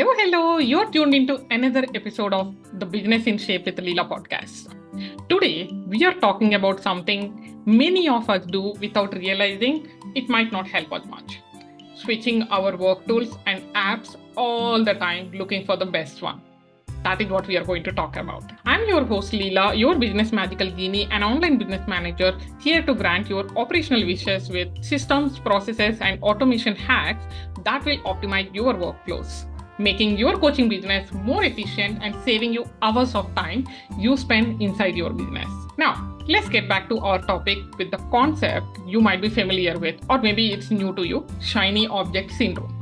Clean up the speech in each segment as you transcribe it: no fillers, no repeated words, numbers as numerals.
Hello. You're tuned into another episode of the Business in Shape with Leela podcast. Today, we are talking about something many of us do without realizing it might not help us much. Switching our work tools and apps all the time, looking for the best one. That is what we are going to talk about. I'm your host Leela, your business magical genie and online business manager, here to grant your operational wishes with systems, processes, and automation hacks that will optimize your workflows, making your coaching business more efficient and saving you hours of time you spend inside your business. Now, let's get back to our topic with the concept you might be familiar with, or maybe it's new to you, shiny object syndrome.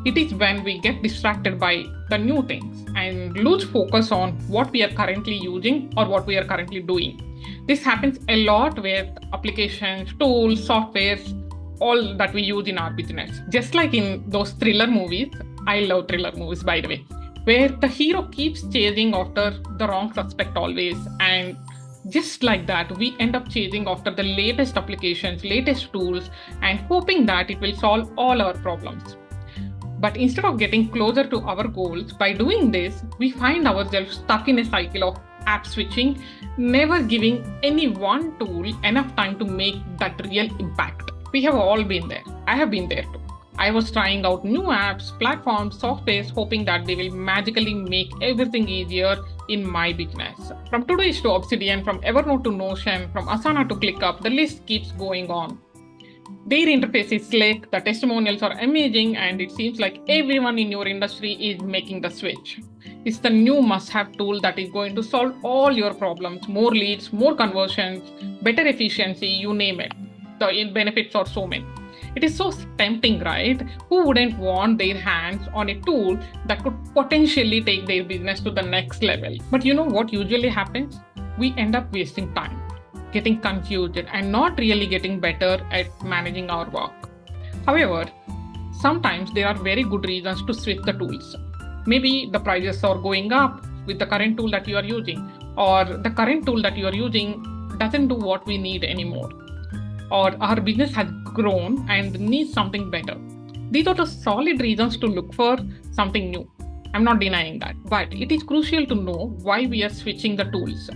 It is when we get distracted by the new things and lose focus on what we are currently using or what we are currently doing. This happens a lot with applications, tools, softwares, all that we use in our business. Just like in those thriller movies, I love thriller movies by the way, where the hero keeps chasing after the wrong suspect always, and just like that, we end up chasing after the latest applications, latest tools, and hoping that it will solve all our problems. But instead of getting closer to our goals, by doing this, we find ourselves stuck in a cycle of app switching, never giving any one tool enough time to make that real impact. We have all been there. I have been there too. I was trying out new apps, platforms, softwares, hoping that they will magically make everything easier in my business. From Today's to Obsidian, from Evernote to Notion, from Asana to ClickUp, the list keeps going on. Their interface is slick, the testimonials are amazing, and it seems like everyone in your industry is making the switch. It's the new must-have tool that is going to solve all your problems, more leads, more conversions, better efficiency, you name it. The benefits are so many. It is so tempting, right? Who wouldn't want their hands on a tool that could potentially take their business to the next level? But you know what usually happens? We end up wasting time, getting confused, and not really getting better at managing our work. However, sometimes there are very good reasons to switch the tools. Maybe the prices are going up with the current tool that you are using, or the current tool that you are using doesn't do what we need anymore, or our business has grown and needs something better. These are the solid reasons to look for something new. I'm not denying that, but it is crucial to know why we are switching the tools.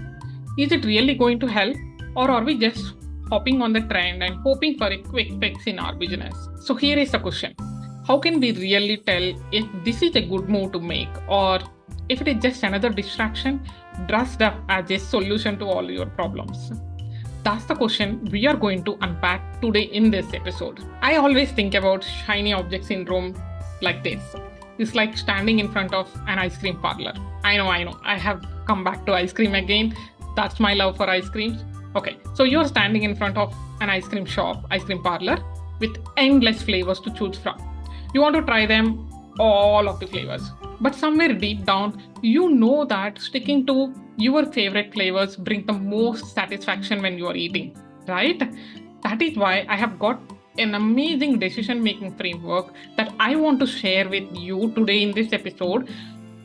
Is it really going to help? Or are we just hopping on the trend and hoping for a quick fix in our business? So here is the question. How can we really tell if this is a good move to make, or if it is just another distraction dressed up as a solution to all your problems? That's the question we are going to unpack today in this episode. I always think about shiny object syndrome like this. It's like standing in front of an ice cream parlor. I know. I have come back to ice cream again. That's my love for ice creams. Okay, so you're standing in front of an ice cream shop, ice cream parlor, with endless flavors to choose from. You want to try them, all of the flavors. But somewhere deep down, you know that sticking to your favorite flavors brings the most satisfaction when you are eating, right? That is why I have got an amazing decision-making framework that I want to share with you today in this episode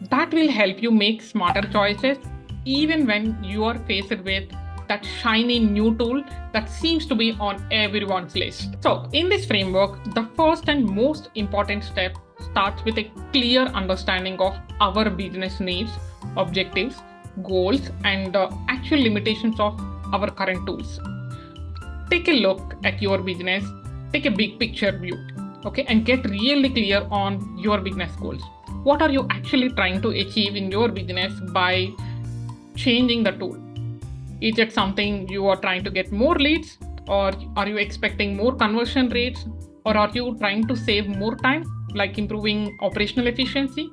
that will help you make smarter choices even when you are faced with that shiny new tool that seems to be on everyone's list. So in this framework, the first and most important step starts with a clear understanding of our business needs, objectives, goals, and the actual limitations of our current tools. Take a look at your business, take a big picture view, okay, and get really clear on your business goals. What are you actually trying to achieve in your business by changing the tool? Is it something you are trying to get more leads, or are you expecting more conversion rates, or are you trying to save more time, like improving operational efficiency?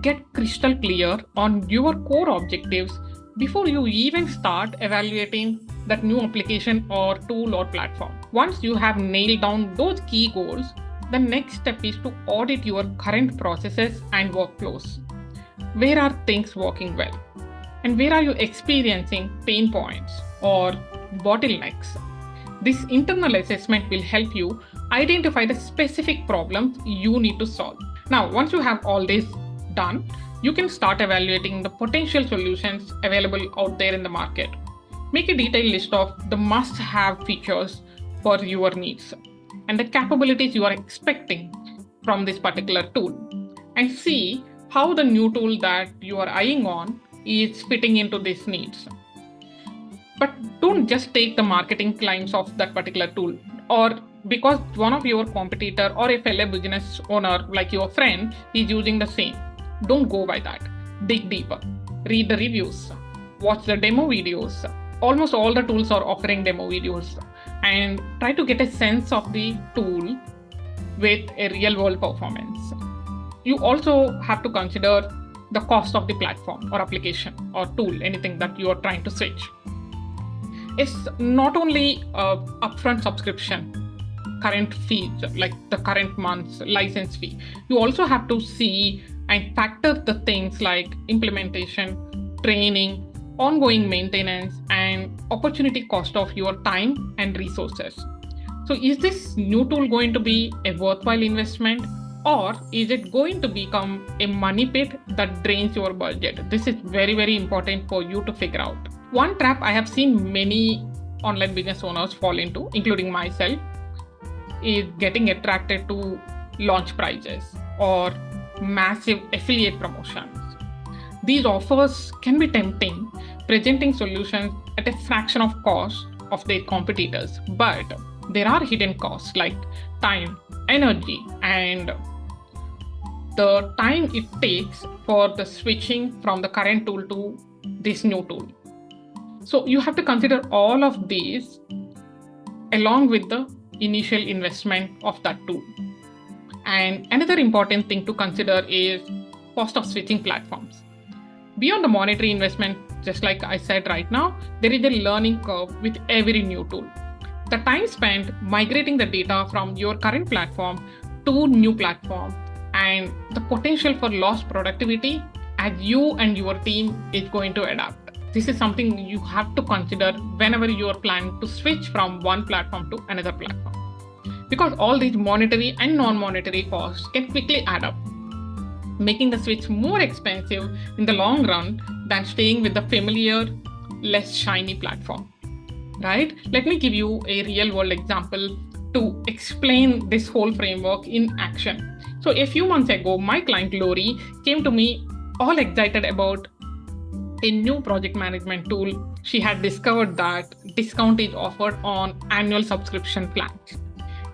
Get crystal clear on your core objectives before you even start evaluating that new application or tool or platform. Once you have nailed down those key goals, the next step is to audit your current processes and workflows. Where are things working well? And where are you experiencing pain points or bottlenecks? This internal assessment will help you identify the specific problems you need to solve. Now, once you have all this done, you can start evaluating the potential solutions available out there in the market. Make a detailed list of the must-have features for your needs and the capabilities you are expecting from this particular tool, and see how the new tool that you are eyeing on is fitting into these needs. But don't just take the marketing claims of that particular tool, or because one of your competitor or a fellow business owner like your friend is using the same. Don't go by that. Dig deeper. Read the reviews. Watch the demo videos. Almost all the tools are offering demo videos, and try to get a sense of the tool with a real world performance. You also have to consider the cost of the platform or application or tool, anything that you are trying to switch. It's not only upfront subscription, current fees, like the current month's license fee. You also have to see and factor the things like implementation, training, ongoing maintenance, and opportunity cost of your time and resources. So is this new tool going to be a worthwhile investment, or is it going to become a money pit that drains your budget? This is very, very important for you to figure out. One trap I have seen many online business owners fall into, including myself, is getting attracted to launch prices or massive affiliate promotions. These offers can be tempting, presenting solutions at a fraction of cost of their competitors, but there are hidden costs like time, energy, and the time it takes for the switching from the current tool to this new tool. So you have to consider all of these along with the initial investment of that tool. And another important thing to consider is cost of switching platforms. Beyond the monetary investment, just like I said right now, there is a learning curve with every new tool. The time spent migrating the data from your current platform to new platform, and the potential for lost productivity as you and your team is going to adapt. This is something you have to consider whenever you are planning to switch from one platform to another platform. Because all these monetary and non-monetary costs can quickly add up, making the switch more expensive in the long run than staying with the familiar, less shiny platform. Right? Let me give you a real world example to explain this whole framework in action. So a few months ago, my client Lori came to me all excited about a new project management tool. She had discovered that discount is offered on annual subscription plans.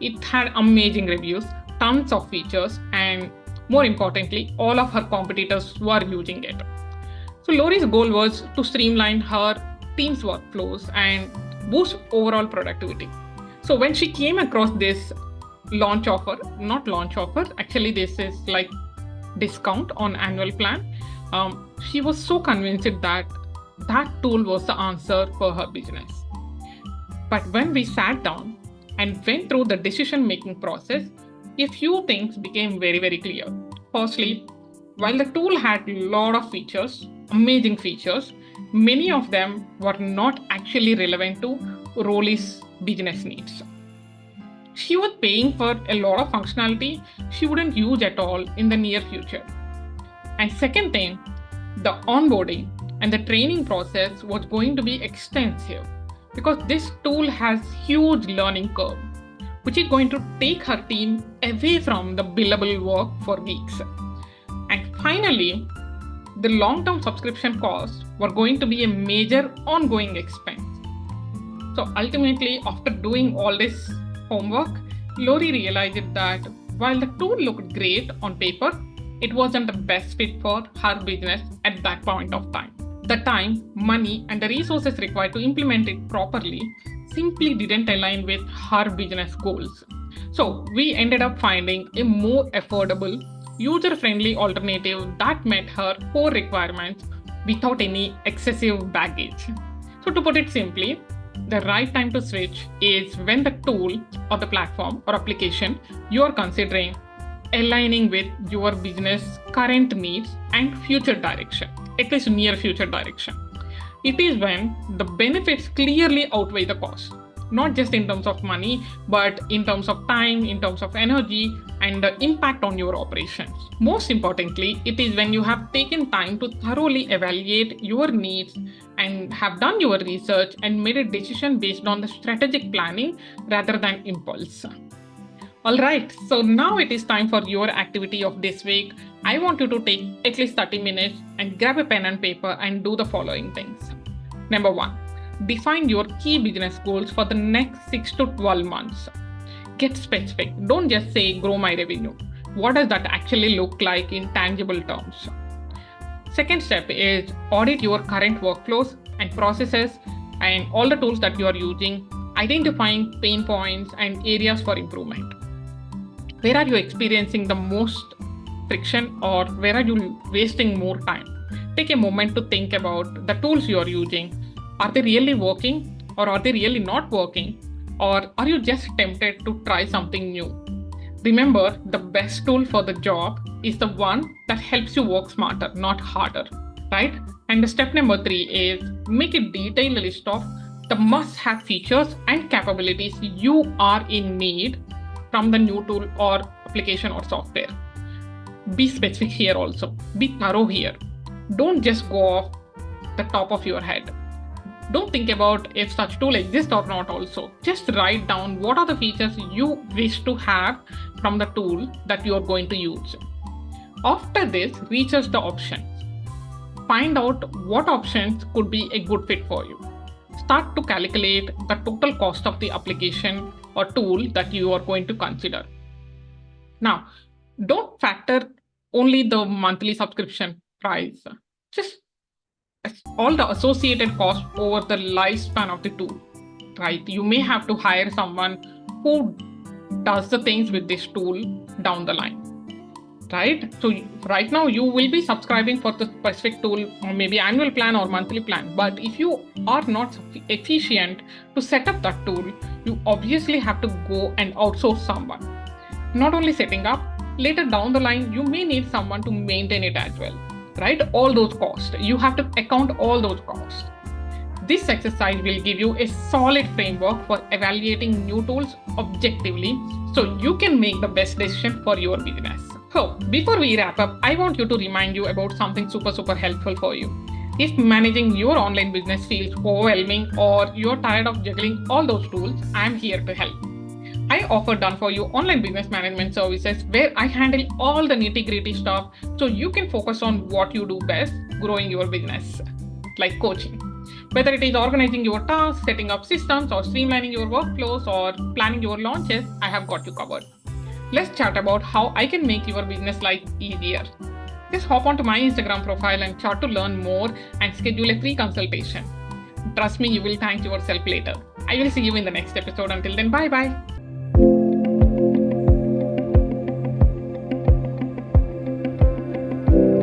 It had amazing reviews, tons of features, and more importantly, all of her competitors were using it. So Lori's goal was to streamline her team's workflows and boost overall productivity. So when she came across this actually this is like discount on annual plan, she was so convinced that that tool was the answer for her business. But when we sat down and went through the decision-making process, a few things became very, very clear. Firstly, while the tool had a lot of features, amazing features, many of them were not actually relevant to Rolly's business needs. She was paying for a lot of functionality she wouldn't use at all in the near future. And second thing, the onboarding and the training process was going to be extensive because this tool has huge learning curve, which is going to take her team away from the billable work for weeks. And finally, the long-term subscription costs were going to be a major ongoing expense. So ultimately, after doing all this homework, Lori realized that while the tool looked great on paper, it wasn't the best fit for her business at that point of time. The time, money, and the resources required to implement it properly simply didn't align with her business goals. So we ended up finding a more affordable, user-friendly alternative that met her core requirements without any excessive baggage. So to put it simply, the right time to switch is when the tool or the platform or application you are considering aligning with your business current needs and future direction, at least near future direction. It is when the benefits clearly outweigh the cost, not just in terms of money, but in terms of time, in terms of energy, and the impact on your operations. Most importantly, it is when you have taken time to thoroughly evaluate your needs and have done your research and made a decision based on the strategic planning rather than impulse. All right, so now it is time for your activity of this week. I want you to take at least 30 minutes and grab a pen and paper and do the following things. Number one, define your key business goals for the next 6 to 12 months. Get specific. Don't just say grow my revenue. What does that actually look like in tangible terms? Second step is audit your current workflows and processes and all the tools that you are using, identifying pain points and areas for improvement. Where are you experiencing the most friction or where are you wasting more time? Take a moment to think about the tools you are using. Are they really working or are they really not working? Or are you just tempted to try something new? Remember, the best tool for the job is the one that helps you work smarter, not harder, right? And the step number 3 is make a detailed list of the must-have features and capabilities you are in need from the new tool or application or software. Be specific here also. Be thorough here. Don't just go off the top of your head. Don't think about if such tool exists or not also. Just write down what are the features you wish to have from the tool that you are going to use. After this, research the options. Find out what options could be a good fit for you. Start to calculate the total cost of the application or tool that you are going to consider. Now, don't factor only the monthly subscription price. Just all the associated costs over the lifespan of the tool, right? You may have to hire someone who does the things with this tool down the line, right? So right now you will be subscribing for the specific tool or maybe annual plan or monthly plan. But if you are not efficient to set up that tool, you obviously have to go and outsource someone. Not only setting up, later down the line, you may need someone to maintain it as well, right? All those costs. You have to account all those costs. This exercise will give you a solid framework for evaluating new tools objectively so you can make the best decision for your business. So, before we wrap up, I want you to remind you about something super helpful for you. If managing your online business feels overwhelming or you're tired of juggling all those tools, I'm here to help. I offer done for you online business management services where I handle all the nitty-gritty stuff so you can focus on what you do best, growing your business, like coaching. Whether it is organizing your tasks, setting up systems, or streamlining your workflows, or planning your launches, I have got you covered. Let's chat about how I can make your business life easier. Just hop onto my Instagram profile and chat to learn more and schedule a free consultation. Trust me, you will thank yourself later. I will see you in the next episode. Until then, bye-bye.